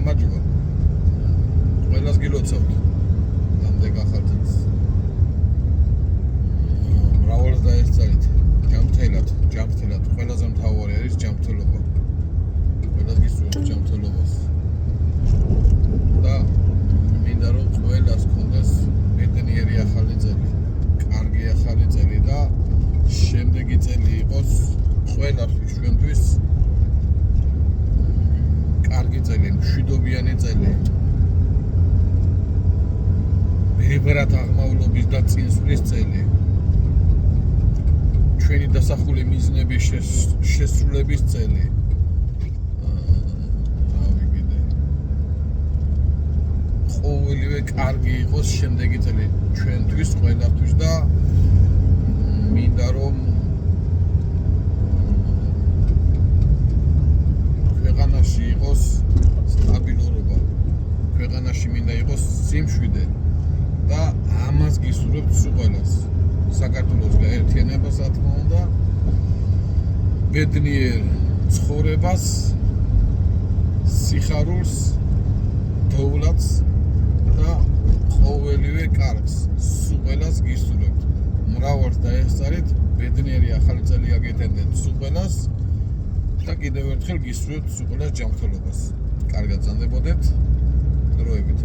გამარჯობა. ყველას გილოცავთ. ამდენ ახალწელს. მრავალს დაესწარით. ჯანმრთელად. ყველაზე მთავარი არის ჯანმრთელობა. ყველას გისურვებთ ჯანმრთელობას. და მინდა რომ ყველას გქონდეს ბედნიერი ახალი წელი. კარგი ახალი წელი და შემდეგი წელი იყოს ყველასთვის ჩვენთვის კარგი წელი, მშვიდობიანი წელი. მიღებარად აღმავლობის და წინსვლის წელი. ჩვენი დასახული მიზნების შესრულების წელი. ყოველივე კარგი იყოს შემდეგი წელი ჩვენთვის, ყველასთვის და მინდა რომ ქვეყანაში იყოს სტაბილურობა. ქვეყანაში მინდა იყოს სიმშვიდე და ამას გისურვებთ სულ ყველას. საქართველოს გაერთიანებას, რა თქმა უნდა, ბედნიერ ცხოვრებას, სიხარულს, დოვლათს და ყოველივე კარგს სულ ყველას გისურვებთ. მრავალს დაესწარით, ბედნიერი ახალი წელი აგეთენდეთ სულ ყველას და კიდევ ერთხელ გისურვებთ სულ ყველას ჯანმრთელობას. კარგად ზანდებოდეთ, დროებით.